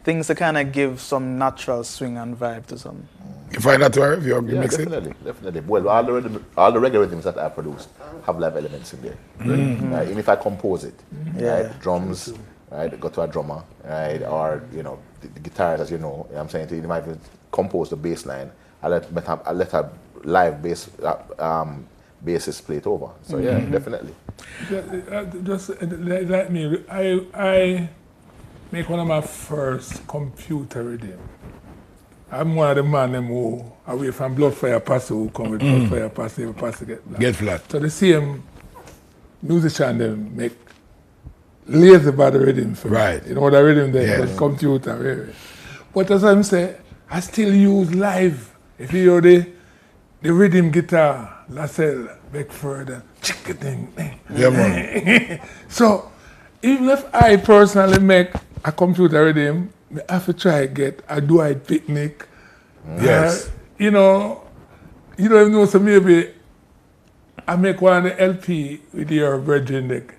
Speaker 3: things to kind of give some natural swing and vibe to some.
Speaker 1: You find that where you mix
Speaker 4: definitely. Well, all the reggae rhythms that I produce have live elements in there. Right? Even if I compose it, right? Drums, right? Go to a drummer, right? Or you know, the guitars, as you know I'm saying, you might even compose the bass line. I let a live bass bassist play it over. So yeah, definitely.
Speaker 2: Just like me, I make one of my first computer rhythm. I'm one of the men who away from Blood Fire Pass who come with Blood Fire Pass, every pass
Speaker 1: get flat.
Speaker 2: So the same musician them make lazy bad rhythm for me. You know the rhythm there, the computer. But as I'm saying, I still use live. If you hear the rhythm guitar, Lassell, Beckford, chicken thing. So even if I personally make a computer rhythm, I have to try get a Dwight Picnic.
Speaker 1: Yes.
Speaker 2: You know, you don't even know, so maybe I make one of the LP with your brethren,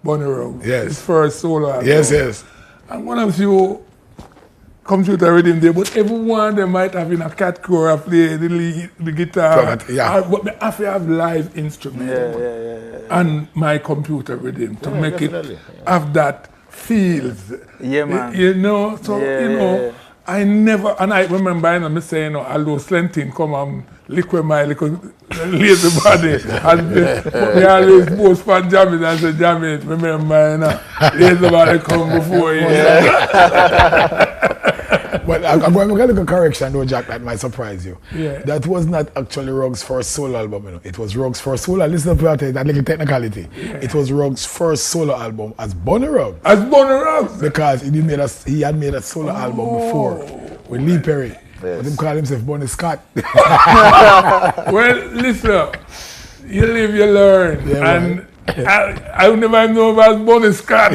Speaker 2: Bonnie Rose.
Speaker 1: Yes.
Speaker 2: His first solo album.
Speaker 1: Yes.
Speaker 2: And one of you computer rhythm there, but everyone they might have in a cat core play the guitar. But I have to have live instruments and my computer rhythm to make it have that feels.
Speaker 3: Yeah, man.
Speaker 2: You know, so you know, I never, and I remember I'm saying, you know, although Slentin come and lick with my little lazy body, and we always post for jamming and say, jam it, remember, you know, lazy body come before you.
Speaker 1: But I'm going to make a correction though, Jack, that might surprise you.
Speaker 2: Yeah.
Speaker 1: That was not actually Rug's first solo album, you know. It was Rug's first solo. Listen to that little technicality. Yeah. It was Rug's first solo album as Bonnie Rugg.
Speaker 2: As Bonnie Rugg?
Speaker 1: Because he had made a solo album before with Lee Perry. Yes. But he called himself Bonnie Scott.
Speaker 2: Well, listen, you live, you learn. Yeah, and I would never know about Bonnie Scott.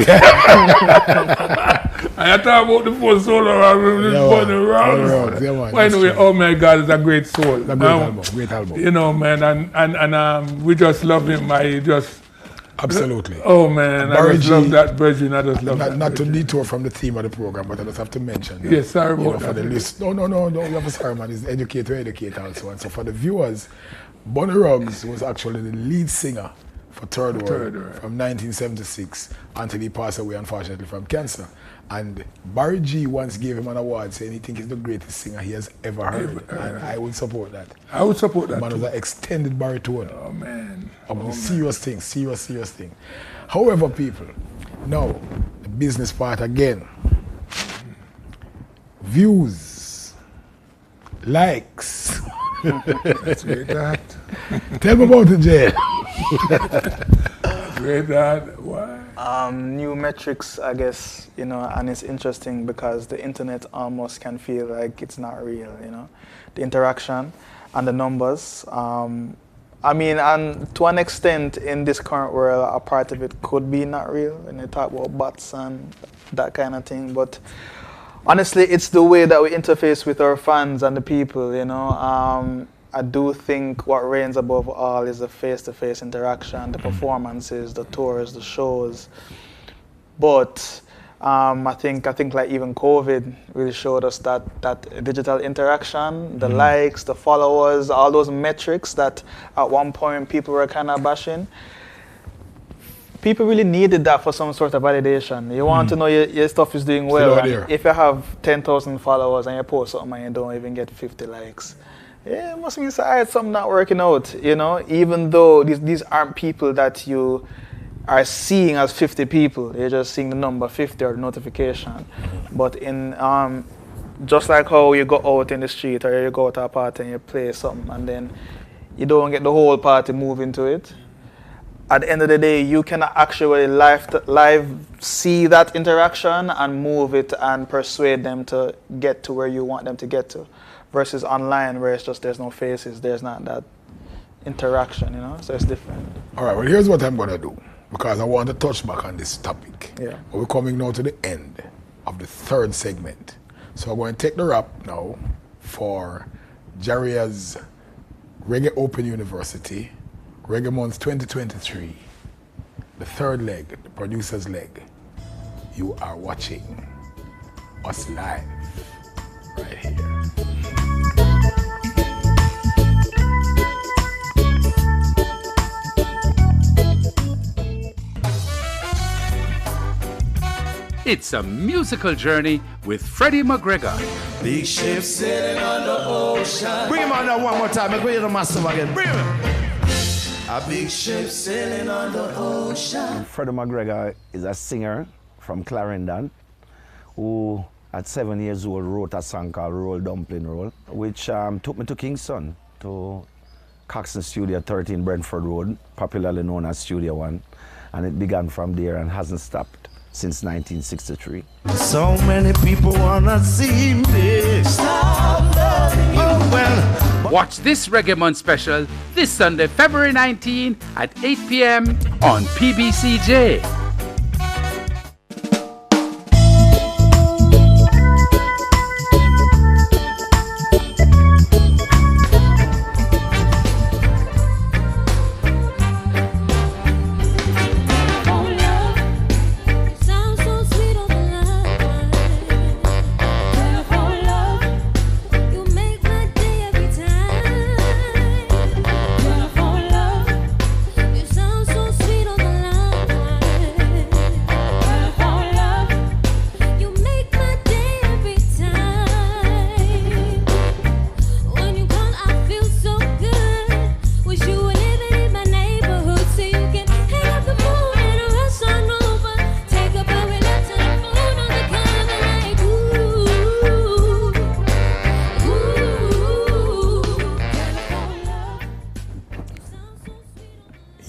Speaker 2: I talk about the first solo album with Bonnie Rugg. Well, anyway, oh my God, it's a great soul.
Speaker 1: It's a great album.
Speaker 2: You know, man, and we just love him.
Speaker 1: Absolutely.
Speaker 2: Oh man, I just love that version. I just love that.
Speaker 1: Not to detour from the theme of the program, but I just have to mention.
Speaker 2: Yes, sorry about
Speaker 1: that. For the list. No, you have a sorry, man. It's educate also. And so for the viewers, Bonnie Ruggs was actually the lead singer for Third World from 1976 until he passed away, unfortunately, from cancer. And Barry G once gave him an award saying he thinks he's the greatest singer he has ever heard. And I would support that.
Speaker 2: I would support that.
Speaker 1: The man was an extended baritone.
Speaker 2: Oh, man.
Speaker 1: Serious thing. However, people, now, the business part again. Views, likes.
Speaker 2: That's great, that.
Speaker 1: Tell me about it, Jay.
Speaker 2: Great, that. Why?
Speaker 3: New metrics, I guess, you know, and it's interesting because the internet almost can feel like it's not real, you know, the interaction. and the numbers. I mean, and to an extent, in this current world, a part of it could be not real when you talk about bots and that kind of thing. But honestly, it's the way that we interface with our fans and the people, you know. I do think what reigns above all is the face-to-face interaction, the performances, the tours, the shows. But I think like even COVID really showed us that digital interaction, the likes, the followers, all those metrics that at one point people were kind of bashing. People really needed that for some sort of validation. You want to know your stuff is doing well. And if you have 10,000 followers and you post something and you don't even get 50 likes, yeah, it must mean something not working out, you know, even though these aren't people that you are seeing as 50 people. You're just seeing the number 50 or the notification. But in just like how you go out in the street or you go to a party and you play something and then you don't get the whole party moving to it. At the end of the day, you can actually live see that interaction and move it and persuade them to get to where you want them to get to. Versus online where it's just there's no faces, there's not that interaction, you know, so it's different.
Speaker 1: All right, well, here's what I'm going to do, because I want to touch back on this topic.
Speaker 3: Yeah.
Speaker 1: We're coming now to the end of the third segment. So I'm going to take the wrap now for Jaria's Reggae Open University, Reggae Month 2023, the third leg, the producer's leg. You are watching us live right here.
Speaker 13: It's a musical journey with Freddie McGregor.
Speaker 12: Big ship sailing on the ocean.
Speaker 14: Bring him on now one more time. Make we hear the massive again. Bring him.
Speaker 12: A big ship sailing on the ocean.
Speaker 14: Freddie McGregor is a singer from Clarendon who, at 7 years old, wrote a song called Roll Dumpling Roll, which took me to Kingston, to Coxon Studio 13 Brentford Road, popularly known as Studio One. And it began from there and hasn't stopped since 1963.
Speaker 12: So many people wanna see me stop loving you.
Speaker 14: Oh, well.
Speaker 13: Watch this Reggae Month special this Sunday, February 19 at 8 p.m. on PBCJ.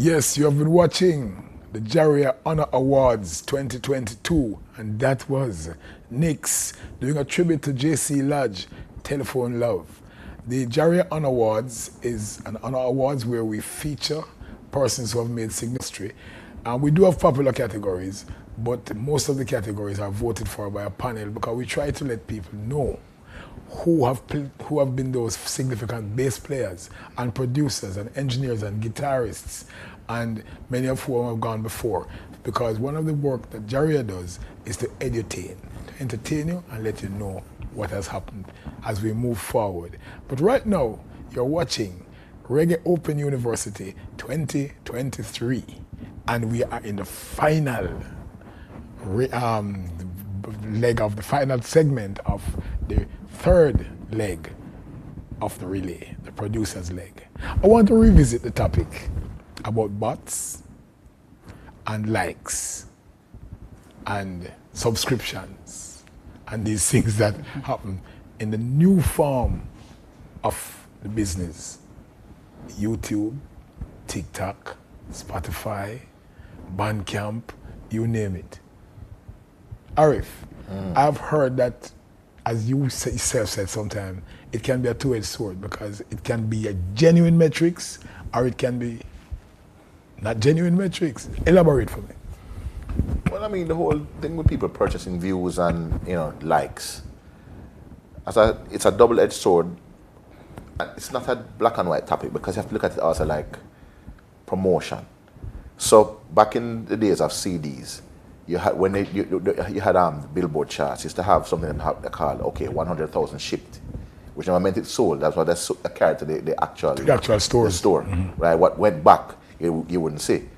Speaker 1: Yes, you have been watching the Jaria Honor Awards 2022, and that was Nix doing a tribute to JC Lodge, Telephone Love. The Jaria Honor Awards is an honor awards where we feature persons who have made significant history. And we do have popular categories, but most of the categories are voted for by a panel because we try to let people know who have been those significant bass players and producers and engineers and guitarists, and many of whom have gone before. Because one of the work that Jaria does is to edutain, to entertain you and let you know what has happened as we move forward. But right now, you're watching Reggae Open University 2023, and we are in the final leg of the final segment of the third leg of the relay, the producer's leg. I want to revisit the topic about bots and likes and subscriptions and these things that happen in the new form of the business. YouTube, TikTok, Spotify, Bandcamp, you name it. Arif, I've heard that as you yourself said sometime, it can be a two-edged sword because it can be a genuine metrics or it can be not genuine metrics. Elaborate for me.
Speaker 4: Well, I mean, the whole thing with people purchasing views and, likes, it's a double-edged sword. It's not a black and white topic because you have to look at it also like promotion. So back in the days of CDs, you had Billboard charts. Used to have something they call 100,000 shipped, which never meant it sold. That's what they carried to the actual
Speaker 1: store.
Speaker 4: The store, right? What went back, you wouldn't see.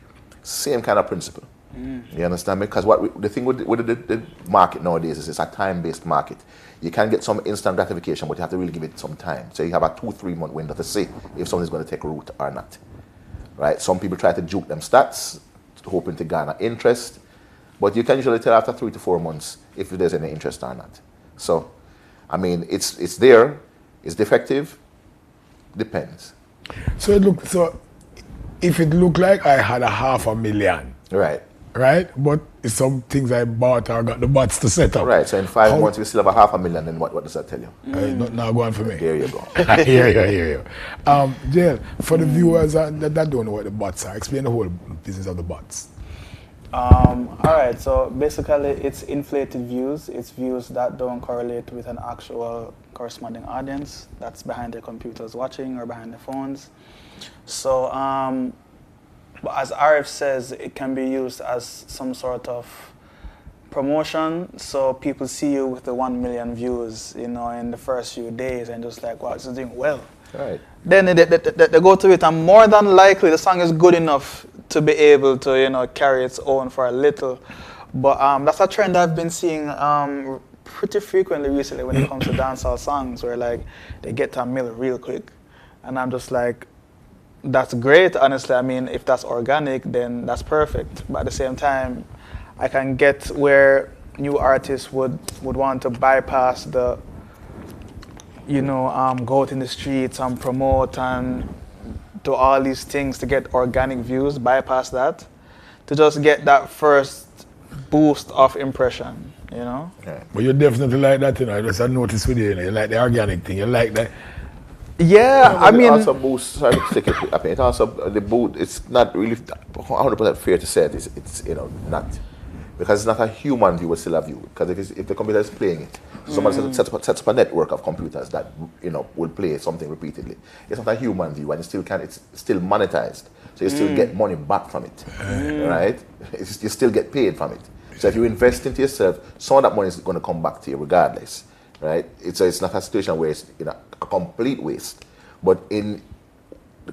Speaker 4: Same kind of principle. You understand me? Because the thing with the market nowadays is it's a time-based market. You can get some instant gratification, but you have to really give it some time. So you have a 2-3 month window to see if something's going to take root or not. Right? Some people try to juke them stats, hoping to garner interest, but you can usually tell after 3 to 4 months if there's any interest or not. So, I mean, it's there, it's defective, depends.
Speaker 1: So if it looked like I had 500,000, right? But it's some things I bought or got the bots to set up.
Speaker 4: Right. So in 5 months we still have 500,000. Then what does that tell you?
Speaker 1: Not now going for me.
Speaker 4: There you go.
Speaker 1: I hear you. Jail, for the viewers that don't know what the bots are, explain the whole business of the bots.
Speaker 3: All right. So basically, it's inflated views. It's views that don't correlate with an actual corresponding audience that's behind their computers watching or behind their phones. So. But as Arif says, it can be used as some sort of promotion. So people see you with the 1 million views, in the first few days and just like, wow, this is doing well.
Speaker 4: Right.
Speaker 3: Then they go to it and more than likely the song is good enough to be able to, carry its own for a little. But that's a trend I've been seeing pretty frequently recently when it comes to dancehall songs where like they get to 1 million real quick. And I'm just like, that's great, honestly. I mean, if that's organic, then that's perfect. But at the same time, I can get where new artists would want to bypass the, go out in the streets and promote and do all these things to get organic views, bypass that, to just get that first boost of impression,
Speaker 1: Yeah. But you definitely like that, I just noticed with you, you like the organic thing, you like that.
Speaker 3: Yeah, I mean,
Speaker 4: it also boosts. Sorry to stick it. I mean, it also the boot. It's not really 100% fair to say it. It's not because it's not a human view. Will still have view because if the computer is playing it, somebody sets up a network of computers that will play something repeatedly. It's not a human view, and it's still monetized. So you still get money back from it, right? You still get paid from it. So if you invest into yourself, some of that money is going to come back to you regardless. Right? It's not a situation where it's a complete waste. But in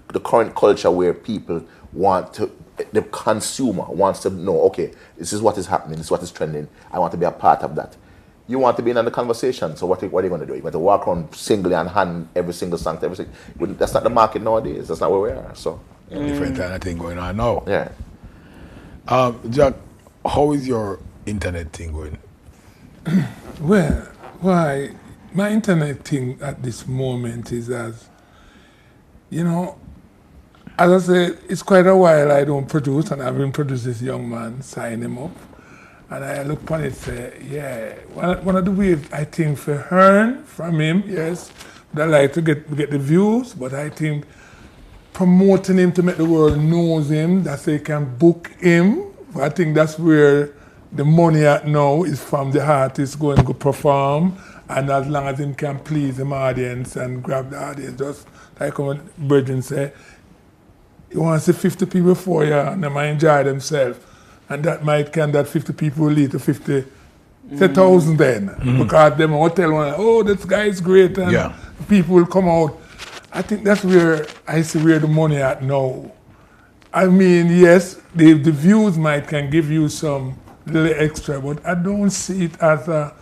Speaker 4: the current culture where people the consumer wants to know, okay, this is what is happening, this is what is trending, I want to be a part of that. You want to be in the conversation, so what are you going to do? You're going to walk around singly and hand every single song to everything. That's not the market nowadays. That's not where we are. So
Speaker 1: different kind of thing going on now.
Speaker 4: Yeah.
Speaker 1: Jack, how is your internet thing going?
Speaker 2: Well, why my internet thing at this moment is as I said, it's quite a while I don't produce, and I've been producing this young man, sign him up, and I look upon it and say, yeah, one of the ways I think for earn from him, yes, but I like to get the views, but I think promoting him to make the world knows him, that they can book him. I think that's where the money at now is from the artist going to go perform, and as long as him can please the audience and grab the audience, just like when Bridget said, you want to see 50 people for you and they might enjoy themselves, and that 50 people will lead to 50,000 then, because them will tell one, oh, this guy is great, and people will come out. I think that's where I see where the money at now. I mean, yes, the views can give you some little extra, but I don't see it as a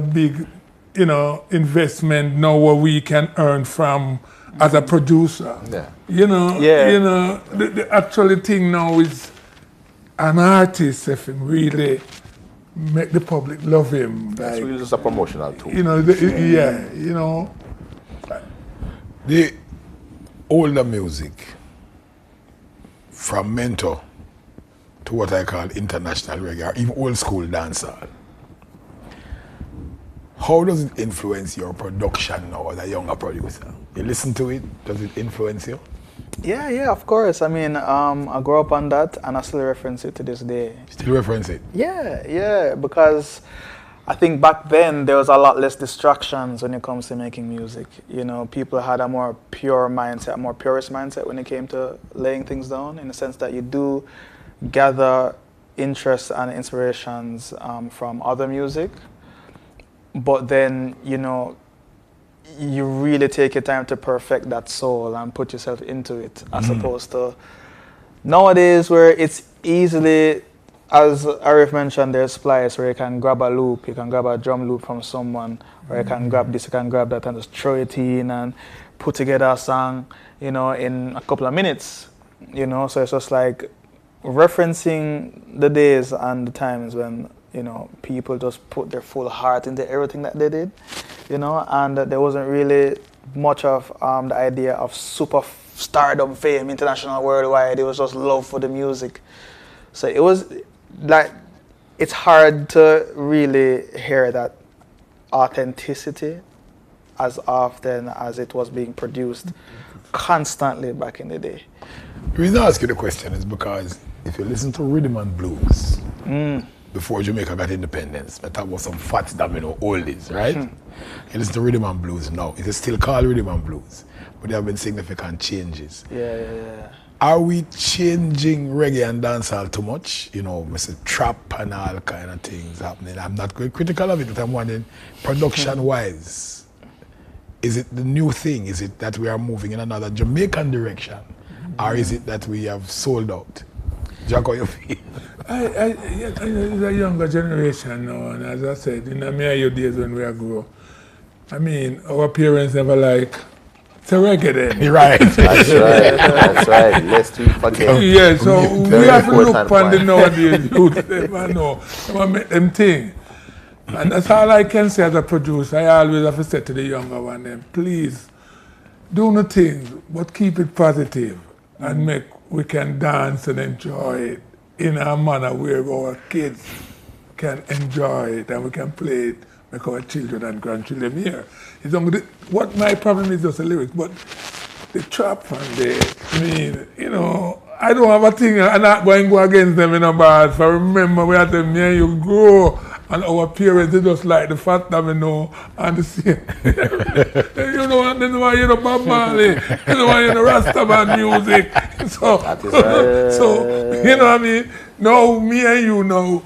Speaker 2: big, investment now where we can earn from as a producer.
Speaker 4: Yeah.
Speaker 2: The actual thing now is an artist, if him really make the public love him.
Speaker 4: It's really just a promotional tool.
Speaker 1: The older music, from Mentor to what I call international reggae, or even old school dancehall, How does it influence your production now as a younger producer? You listen to it, does it influence you?
Speaker 3: Yeah, of course. I mean, I grew up on that and I still reference it to this day.
Speaker 1: Still reference it?
Speaker 3: Yeah, because I think back then there was a lot less distractions when it comes to making music. You know, people had a more pure mindset, a more purist mindset when it came to laying things down, in the sense that you do gather interests and inspirations from other music, but then, you know, you really take your time to perfect that soul and put yourself into it, as opposed to nowadays where it's easily, as Arif mentioned, there's splice where you can grab a loop, you can grab a drum loop from someone, or you can grab this, you can grab that, and just throw it in and put together a song, you know, in a couple of minutes, you know. So it's just like referencing the days and the times when, you know, people just put their full heart into everything that they did, you know, and there wasn't really much of the idea of super stardom, fame, international, worldwide. It was just love for the music. So it was like, it's hard to really hear that authenticity as often as it was being produced constantly back in the day.
Speaker 1: The reason I ask you the question is because if you listen to rhythm and blues, before Jamaica got independence, I talk about some Fats Domino oldies, right? You listen to rhythm and blues now. It is still called rhythm and blues, but there have been significant changes.
Speaker 3: Yeah.
Speaker 1: Are we changing reggae and dancehall too much? You know, Mr. Trap and all kind of things happening. I'm not going critical of it, but I'm wondering, production-wise, is it the new thing? Is it that we are moving in another Jamaican direction? Or is it that we have sold out? Jack, how you feel?
Speaker 2: It's a younger generation now, and as I said, in the mere days when we grew up, I mean, our parents never like, it's a reggae then.
Speaker 1: You're right.
Speaker 4: That's right. Lest we forget.
Speaker 2: Yeah, so we have to look upon the nowadays youth. They know. They make them think. And that's all I can say as a producer. I always have to say to the younger one, then, please, do no things, but keep it positive and make we can dance and enjoy it in a manner where our kids can enjoy it and we can play it, make our children and grandchildren hear. It's only what my problem is just the lyrics, but the trap and I mean, you know, I don't have a thing, I'm not going to go against them in a bad. If I remember we had them, me and you grow, and our parents, they just like the Fat Domino and the same. You know, and then why you know Bob Marley, you know why you know Rastaman music. So, you know what I mean? Now, me and you know,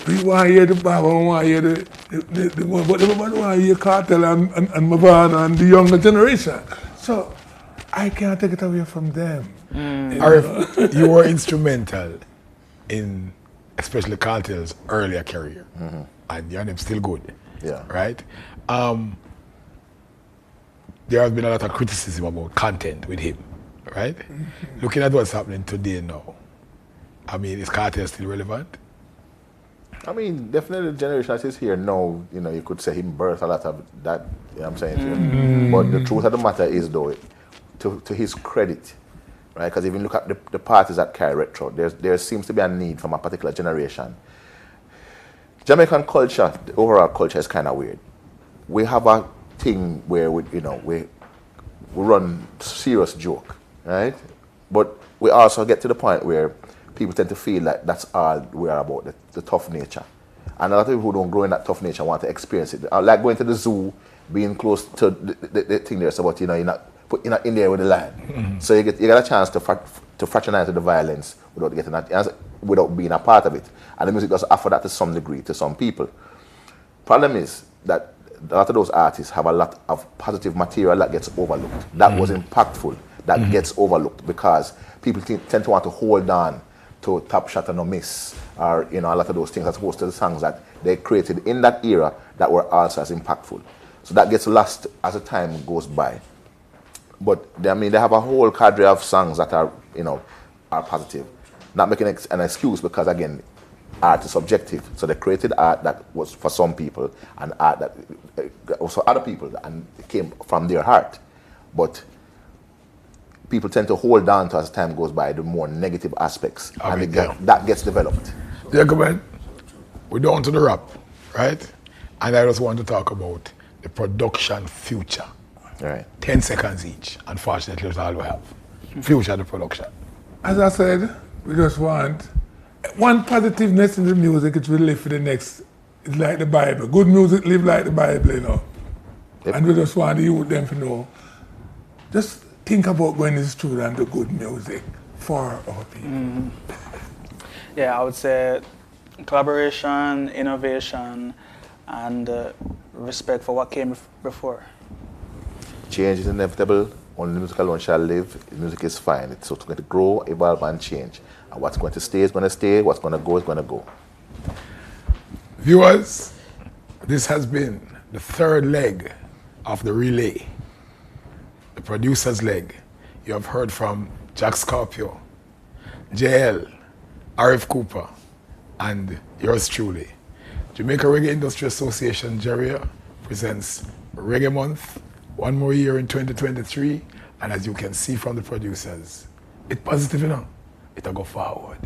Speaker 2: we want to hear the Bob, we want to hear the one, but everybody want to hear Cartel and Mavana and the younger generation. So, I can't take it away from them.
Speaker 1: Arif, you were instrumental in especially Cartel's earlier career, and your name's still good, right? There has been a lot of criticism about content with him, right? Looking at what's happening today now, I mean, is Cartel still relevant?
Speaker 4: I mean, definitely the generation that is here now, you know, you could say him birthed a lot of that, you know what I'm saying? But the truth of the matter is, though, to his credit, right? Because if you look at the parties that carry retro, there seems to be a need from a particular generation. Jamaican culture, the overall culture is kind of weird. We have a thing where we run serious joke, right? But we also get to the point where people tend to feel like that's all we are about, the tough nature. And a lot of people who don't grow in that tough nature want to experience it. Like going to the zoo, being close to the thing there, so but you know, you're not in there with the lion. So you get a chance to fraternize with the violence without being a part of it. And the music does offer that to some degree to some people. Problem is that a lot of those artists have a lot of positive material that gets overlooked. That was impactful. That gets overlooked because people tend to want to hold on to Top Shot and No Miss, or you know, a lot of those things as opposed to the songs that they created in that era that were also as impactful. So that gets lost as the time goes by. But I mean, they have a whole cadre of songs that are, you know, are positive. Not making an excuse because, again, art is subjective. So they created art that was for some people and art that was for other people and it came from their heart. But people tend to hold on to, as time goes by, the more negative aspects. And that gets developed.
Speaker 1: Yeah, come on. We're down to the rap, right? And I just want to talk about the production future.
Speaker 4: Right.
Speaker 1: 10 seconds each. Unfortunately, that's all we have. Future of the production.
Speaker 2: As I said, we just want one positiveness in the music, it will live for the next. It's like the Bible. Good music live like the Bible, you know. Yep. And we just want the youth them to know. Just think about going to the studio and do good music for our people.
Speaker 3: Yeah, I would say collaboration, innovation, and respect for what came before.
Speaker 4: Change is inevitable. Only music alone shall live. Music is fine. It's going to grow, evolve, and change. And what's going to stay is going to stay. What's going to go is going to go.
Speaker 1: Viewers, this has been the third leg of the relay, the producer's leg. You have heard from Jack Scorpio, JL, RF Cooper, and yours truly. Jamaica Reggae Industry Association, Jaria, presents Reggae Month, one more year in 2023, and as you can see from the producers, it's positive enough. It'll go forward.